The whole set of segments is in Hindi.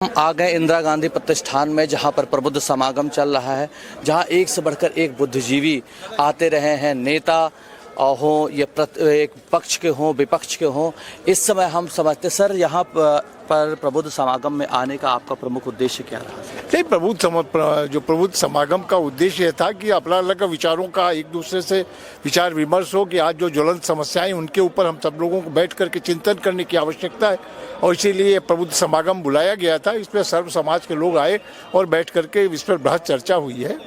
हम आ गए इंदिरा गांधी प्रतिष्ठान में, जहां पर प्रबुद्ध समागम चल रहा है, जहां एक से बढ़कर एक बुद्धिजीवी आते रहे हैं। नेता हों, ये एक पक्ष के हों, विपक्ष के हों। इस समय हम समझते सर, यहाँ पर प्रबुद्ध समागम में आने का आपका प्रमुख उद्देश्य क्या रहा? नहीं, प्रबुद्ध समागम का उद्देश्य था कि अलग अलग विचारों का एक दूसरे से विचार विमर्श हो कि आज जो ज्वलंत समस्याएं उनके ऊपर हम सब लोगों को बैठ करके चिंतन करने की आवश्यकता है, और इसीलिए प्रबुद्ध समागम बुलाया गया था। इसमें सर्व समाज के लोग आए और बैठ करके इस पर बृहद चर्चा हुई है।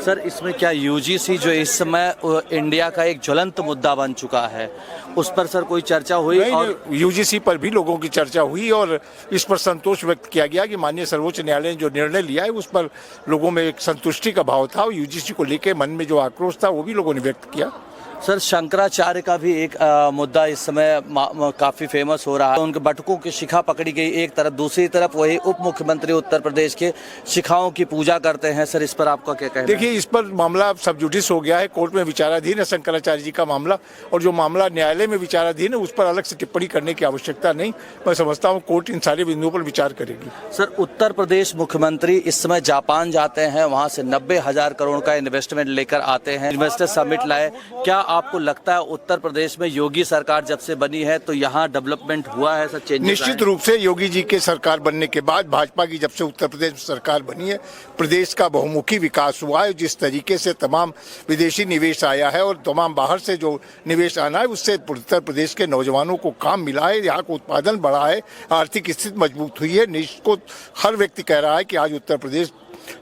सर, इसमें क्या यूजीसी जो इस समय इंडिया का एक ज्वलंत मुद्दा बन चुका है, उस पर सर कोई चर्चा हुई? और यूजीसी पर भी लोगों की चर्चा हुई और इस पर संतोष व्यक्त किया गया कि माननीय सर्वोच्च न्यायालय ने जो निर्णय लिया है उस पर लोगों में एक संतुष्टि का भाव था, और यूजीसी को लेकर मन में जो आक्रोश था वो भी लोगों ने व्यक्त किया। सर, शंकराचार्य का भी एक मुद्दा इस समय काफ़ी फेमस हो रहा है। उनके बटुकों की शिखा पकड़ी गई एक तरफ, दूसरी तरफ वही उप मुख्यमंत्री उत्तर प्रदेश के शिखाओं की पूजा करते हैं। सर, इस पर आपका क्या कहना है? देखिए, इस पर मामला सब जुडिस हो गया है, कोर्ट में विचाराधीन है शंकराचार्य जी का मामला, और जो मामला न्यायालय में विचाराधीन है उस पर अलग से टिप्पणी करने की आवश्यकता नहीं। मैं समझता हूँ कोर्ट इन सारे बिंदुओं पर विचार करेगी। सर, उत्तर प्रदेश मुख्यमंत्री इस समय जापान जाते हैं, वहाँ से 90,000 करोड़ का इन्वेस्टमेंट लेकर आते हैं, इन्वेस्टर समिट लाए। क्या आपको लगता है उत्तर प्रदेश में योगी सरकार जब से बनी है तो यहाँ डेवलपमेंट हुआ है? सर, चेंजेस निश्चित रूप से योगी जी के सरकार बनने के बाद भाजपा की जब से उत्तर प्रदेश में सरकार बनी है, प्रदेश का बहुमुखी विकास हुआ है। जिस तरीके से तमाम विदेशी निवेश आया है और तमाम बाहर से जो निवेश आना है, उससे उत्तर प्रदेश के नौजवानों को काम मिला है, यहाँ का उत्पादन बढ़ा है, आर्थिक स्थिति मजबूत हुई है। निश्चित हर व्यक्ति कह रहा है कि आज उत्तर प्रदेश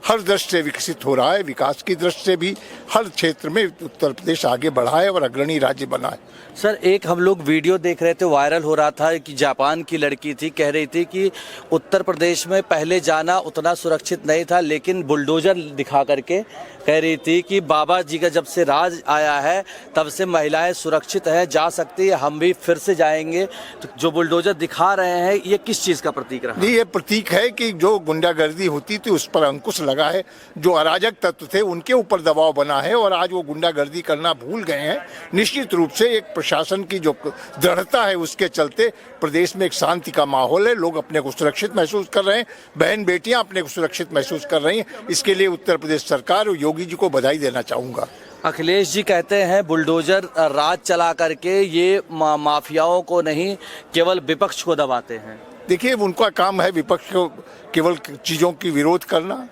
हर दृष्टि से विकसित हो रहा है, विकास की दृष्टि से भी हर क्षेत्र में उत्तर प्रदेश आगे बढ़ा है और अग्रणी राज्य बना है। सर, एक हम लोग वीडियो देख रहे थे, वायरल हो रहा था कि जापान की लड़की थी, कह रही थी कि उत्तर प्रदेश में पहले जाना उतना सुरक्षित नहीं था, लेकिन बुलडोजर दिखा करके कह रही थी कि बाबा जी का जब से राज आया है तब से महिलाएं सुरक्षित है, जा सकती है, हम भी फिर से जाएंगे। तो जो बुलडोजर दिखा रहे हैं, ये किस चीज़ का प्रतीक रहा? नहीं, ये प्रतीक है कि जो गुंडागर्दी होती थी उस पर अंकुश लगा है, जो अराजक तत्व थे उनके ऊपर दबाव बना है और आज वो गुंडागर्दी करना भूल गए हैं। निश्चित रूप से एक प्रशासन की जो दृढ़ता है उसके चलते प्रदेश में एक शांति का माहौल है, लोग अपने को सुरक्षित महसूस कर रहे हैं, बहन बेटियां अपने को सुरक्षित महसूस कर रही हैं। इसके लिए उत्तर प्रदेश सरकार और योगी जी को बधाई देना चाहूँगा। अखिलेश जी कहते हैं बुलडोजर राज चला करके ये माफियाओं को नहीं, केवल विपक्ष को दबाते हैं। देखिए, उनका काम है विपक्ष को केवल चीज़ों की विरोध करना।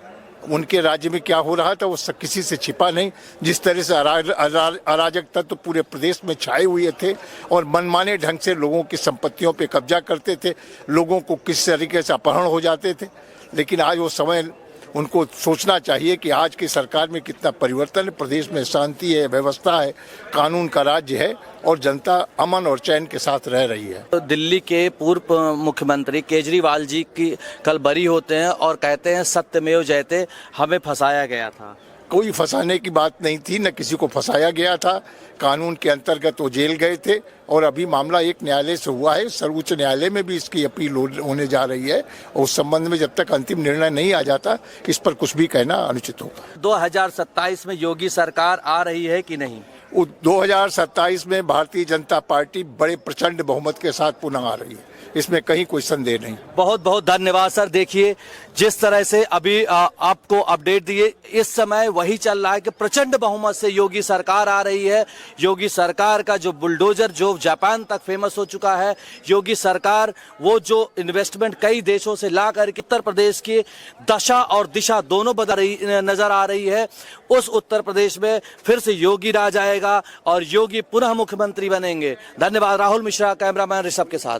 उनके राज्य में क्या हो रहा था वो किसी से छिपा नहीं। जिस तरह से अराजक तत्व पूरे प्रदेश में छाए हुए थे और मनमाने ढंग से लोगों की संपत्तियों पे कब्जा करते थे, लोगों को किस तरीके से अपहरण हो जाते थे। लेकिन आज वो समय उनको सोचना चाहिए कि आज की सरकार में कितना परिवर्तन है, प्रदेश में शांति है, व्यवस्था है, कानून का राज्य है और जनता अमन और चैन के साथ रह रही है। तो दिल्ली के पूर्व मुख्यमंत्री केजरीवाल जी की कल बरी होते हैं और कहते हैं सत्यमेव जयते, हमें फंसाया गया था। कोई फंसाने की बात नहीं थी, न किसी को फंसाया गया था। कानून के अंतर्गत वो जेल गए थे और अभी मामला एक न्यायालय से हुआ है, सर्वोच्च न्यायालय में भी इसकी अपील होने जा रही है और उस संबंध में जब तक अंतिम निर्णय नहीं आ जाता इस पर कुछ भी कहना अनुचित होगा। 2027 में योगी सरकार आ रही है कि नहीं? 2027 में भारतीय जनता पार्टी बड़े प्रचंड बहुमत के साथ पुनः आ रही है, इसमें कहीं कोई संदेह नहीं। बहुत बहुत धन्यवाद सर। देखिए, जिस तरह से अभी आपको अपडेट दिए, इस समय वही चल रहा है कि प्रचंड बहुमत से योगी सरकार आ रही है। योगी सरकार का जो बुलडोजर जो जापान तक फेमस हो चुका है, योगी सरकार वो जो इन्वेस्टमेंट कई देशों से ला करके उत्तर प्रदेश की दशा और दिशा दोनों बदल रही नजर आ रही है। उस उत्तर प्रदेश में फिर से योगी राज आएगा और योगी पुनः मुख्यमंत्री बनेंगे। धन्यवाद। राहुल मिश्रा, कैमरामैन ऋषभ के साथ।